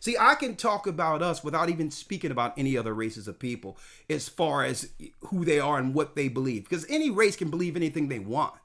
See, I can talk about us without even speaking about any other races of people as far as who they are and what they believe. Because any race can believe anything they want.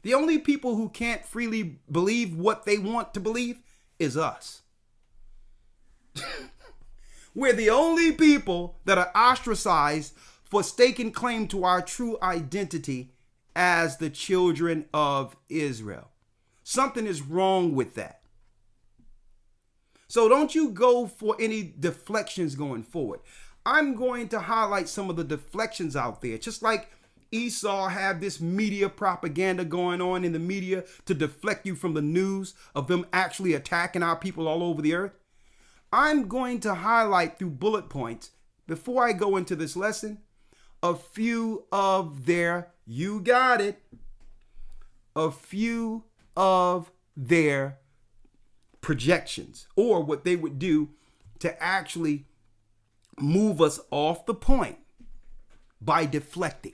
The only people who can't freely believe what they want to believe is us. We're the only people that are ostracized for staking claim to our true identity as the children of Israel. Something is wrong with that. So don't you go for any deflections going forward. I'm going to highlight some of the deflections out there. Just like Esau had this media propaganda going on in the media to deflect you from the news of them actually attacking our people all over the earth. I'm going to highlight through bullet points, before I go into this lesson, a few of their, you got it, a few of their projections, or what they would do to actually move us off the point by deflecting.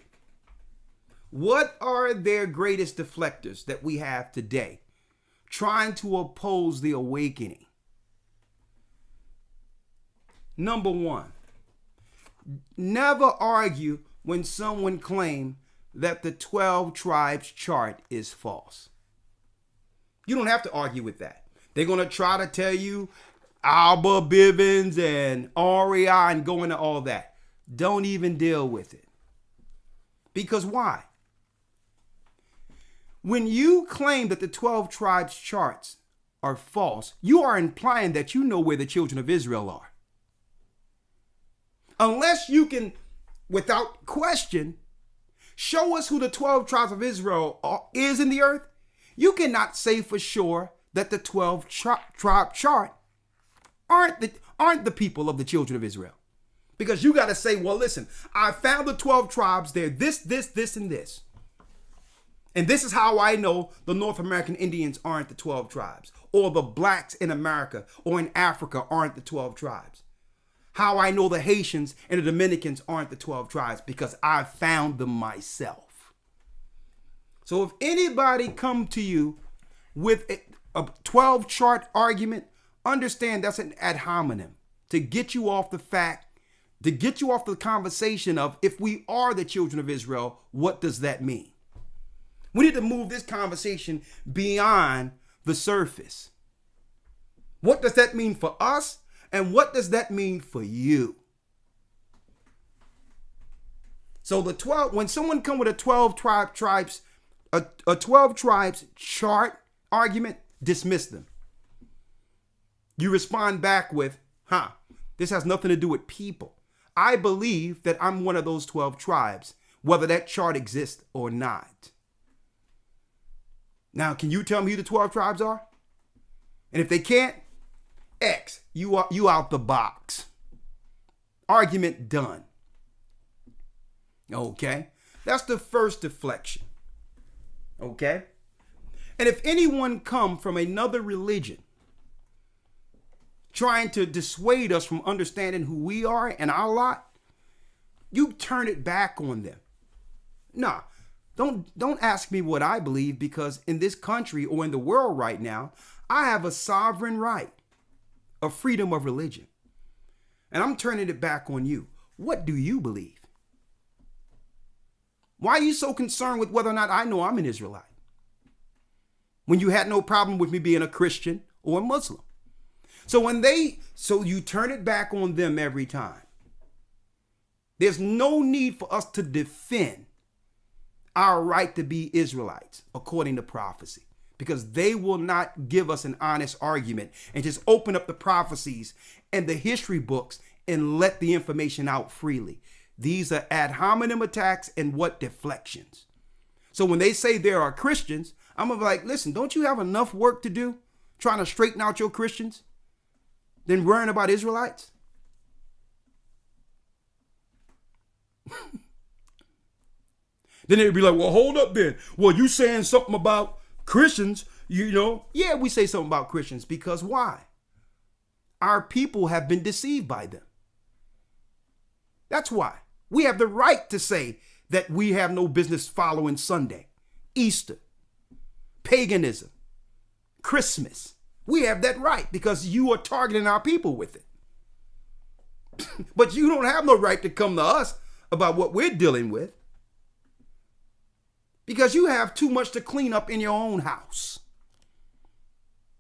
What are their greatest deflectors that we have today trying to oppose the awakening? Number one, never argue when someone claims that the 12 tribes chart is false. You don't have to argue with that. They're going to try to tell you Alba Bivens and Aria and go into all that. Don't even deal with it. Because why? When you claim that the 12 tribes charts are false, you are implying that you know where the children of Israel are. Unless you can, without question, show us who the 12 tribes of Israel is in the earth, you cannot say for sure that the 12 tribe chart aren't the people of the children of Israel. Because you got to say, well, listen, I found the 12 tribes. They're this, and this. And this is how I know the North American Indians aren't the 12 tribes, or the blacks in America or in Africa aren't the 12 tribes. How I know the Haitians and the Dominicans aren't the 12 tribes, because I found them myself. So if anybody come to you with a 12 chart argument, understand that's an ad hominem to get you off the fact, to get you off the conversation of, if we are the children of Israel, what does that mean? We need to move this conversation beyond the surface. What does that mean for us? And what does that mean for you? So the 12, when someone come with a 12 tribes chart argument, dismiss them. You respond back with, this has nothing to do with people. I believe that I'm one of those 12 tribes, whether that chart exists or not. Now, can you tell me who the 12 tribes are? And if they can't, X, you out the box. Argument done. Okay? That's the first deflection. Okay? And if anyone come from another religion trying to dissuade us from understanding who we are and our lot, you turn it back on them. Nah, don't ask me what I believe, because in this country or in the world right now, I have a sovereign right of freedom of religion. And I'm turning it back on you. What do you believe? Why are you so concerned with whether or not I know I'm an Israelite, when you had no problem with me being a Christian or a Muslim? So you turn it back on them every time. There's no need for us to defend our right to be Israelites according to prophecy, because they will not give us an honest argument and just open up the prophecies and the history books and let the information out freely. These are ad hominem attacks and deflections. So when they say there are Christians, I'm gonna be like, listen, don't you have enough work to do trying to straighten out your Christians than worrying about Israelites? Then they'd be like, well, hold up then. Well, you saying something about Christians, Yeah, we say something about Christians, because why? Our people have been deceived by them. That's why. We have the right to say that we have no business following Sunday, Easter, paganism, Christmas, We have that right because you are targeting our people with it. But you don't have no right to come to us about what we're dealing with because you have too much to clean up in your own house.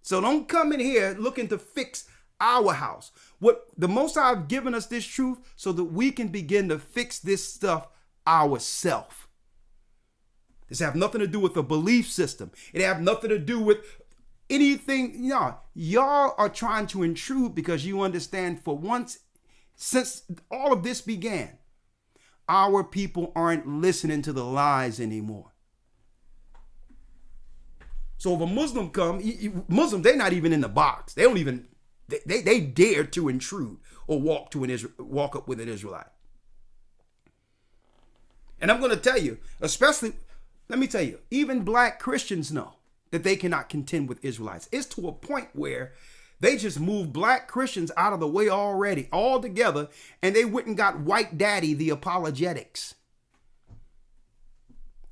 So don't come in here looking to fix our house. What the Most High have given us this truth so that we can begin to fix this stuff ourselves. This have nothing to do with a belief system. It have nothing to do with anything. No, y'all are trying to intrude because you understand for once, since all of this began, our people aren't listening to the lies anymore. So if a Muslim come, Muslims, they're not even in the box. They don't even, they dare to intrude or walk up with an Israelite. And I'm going to tell you, especially, let me tell you, even black Christians know that they cannot contend with Israelites. It's to a point where they just moved black Christians out of the way already, altogether, and they went and got white daddy, the apologetics,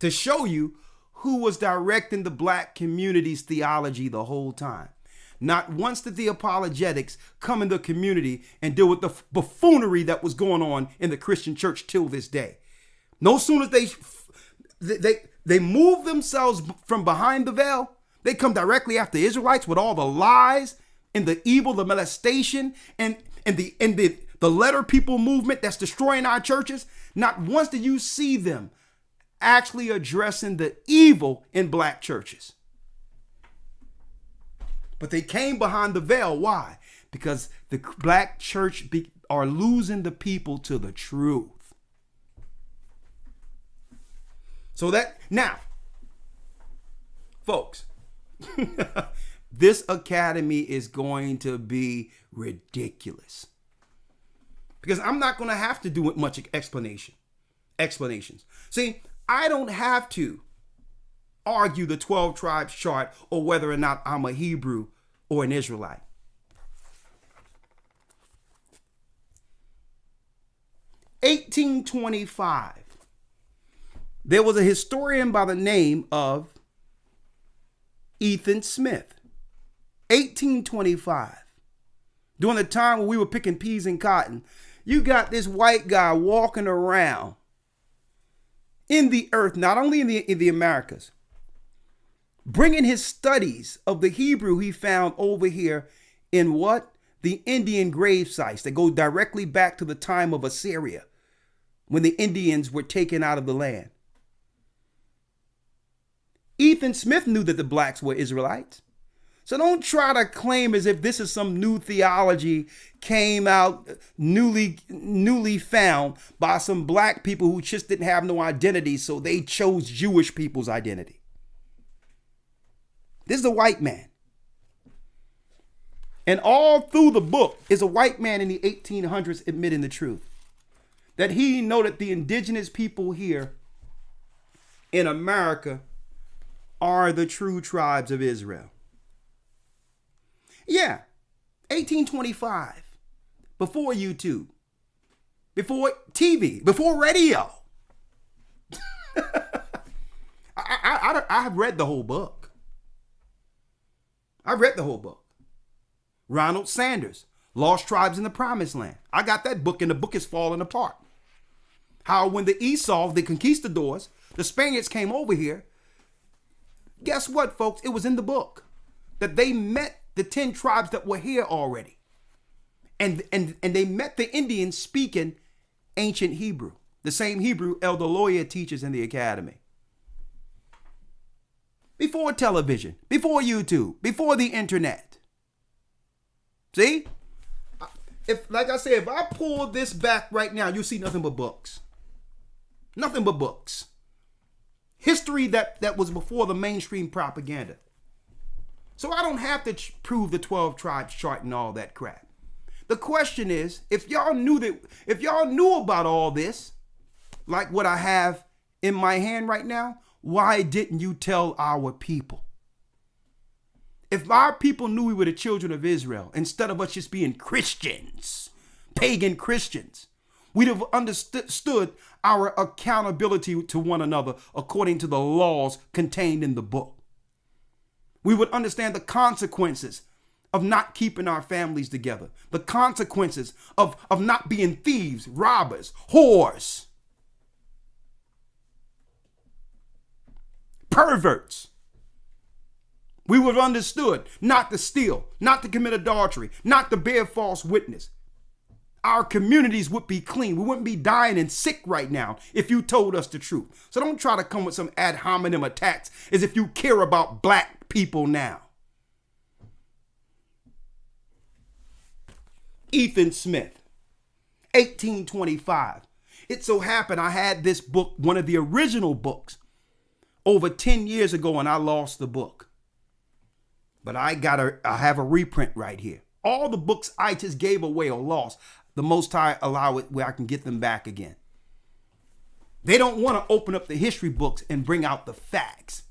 to show you who was directing the black community's theology the whole time. Not once did the apologetics come in the community and deal with the buffoonery that was going on in the Christian church till this day. No sooner they move themselves from behind the veil, they come directly after Israelites with all the lies and the evil, the molestation, and the letter people movement that's destroying our churches. Not once did you see them actually addressing the evil in black churches. But they came behind the veil. Why? Because the black church are losing the people to the truth. So that, now, folks, this academy is going to be ridiculous. Because I'm not going to have to do much explanations. See, I don't have to argue the 12 tribes chart or whether or not I'm a Hebrew or an Israelite. (1825). There was a historian by the name of Ethan Smith. 1825. During the time when we were picking peas and cotton, you got this white guy walking around in the earth, not only in the Americas, bringing his studies of the Hebrew he found over here in what? The Indian grave sites that go directly back to the time of Assyria, when the Indians were taken out of the land. Ethan Smith knew that the blacks were Israelites. So don't try to claim as if this is some new theology came out newly found by some black people who just didn't have no identity, so they chose Jewish people's identity. This is a white man. And all through the book is a white man in the 1800s admitting the truth. That he know that the indigenous people here in America are the true tribes of Israel. Yeah, 1825, before YouTube, before TV, before radio. I have read the whole book. I've read the whole book. Ronald Sanders, Lost Tribes in the Promised Land. I got that book and the book is falling apart. How when the Esau, the conquistadors, the Spaniards came over here, guess what, folks? It was in the book that they met the 10 tribes that were here already. And they met the Indians speaking ancient Hebrew, the same Hebrew Elder Lawya teaches in the academy. Before television, before YouTube, before the internet. See? If, like I said, if I pull this back right now, you'll see nothing but books. Nothing but books. History that was before the mainstream propaganda. So I don't have to prove the 12 tribes chart and all that crap. The question is, if y'all knew about all this, like what I have in my hand right now, why didn't you tell our people? If our people knew we were the children of Israel, instead of us just being Christians, pagan Christians, we'd have understood our accountability to one another according to the laws contained in the book. We would understand the consequences of not keeping our families together, the consequences of not being thieves, robbers, whores, perverts. We would have understood not to steal, not to commit adultery, not to bear false witness. Our communities would be clean. We wouldn't be dying and sick right now if you told us the truth. So don't try to come with some ad hominem attacks as if you care about black people now. Ethan Smith, 1825. It so happened I had this book, one of the original books, over 10 years ago, and I lost the book. But I have a reprint right here. All the books I just gave away or lost, the Most High allow it where I can get them back again. They don't want to open up the history books and bring out the facts.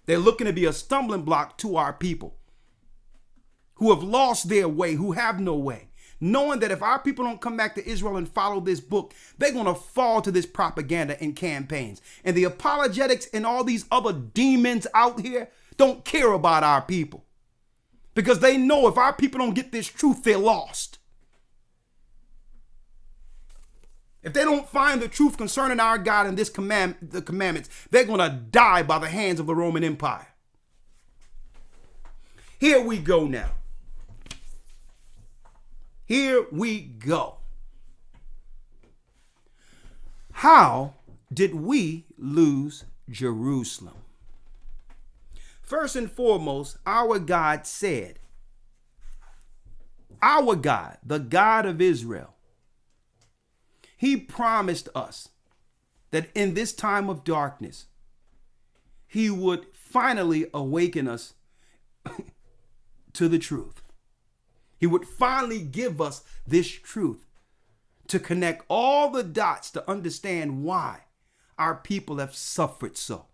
They're looking to be a stumbling block to our people who have lost their way, who have no way, knowing that if our people don't come back to Israel and follow this book, they're going to fall to this propaganda and campaigns. And the apologetics and all these other demons out here don't care about our people, because they know if our people don't get this truth, they're lost. If they don't find the truth concerning our God and the commandments, they're going to die by the hands of the Roman Empire. Here we go now. Here we go. How did we lose Jerusalem? First and foremost, our God said, our God, the God of Israel, he promised us that in this time of darkness, he would finally awaken us to the truth. He would finally give us this truth to connect all the dots to understand why our people have suffered so.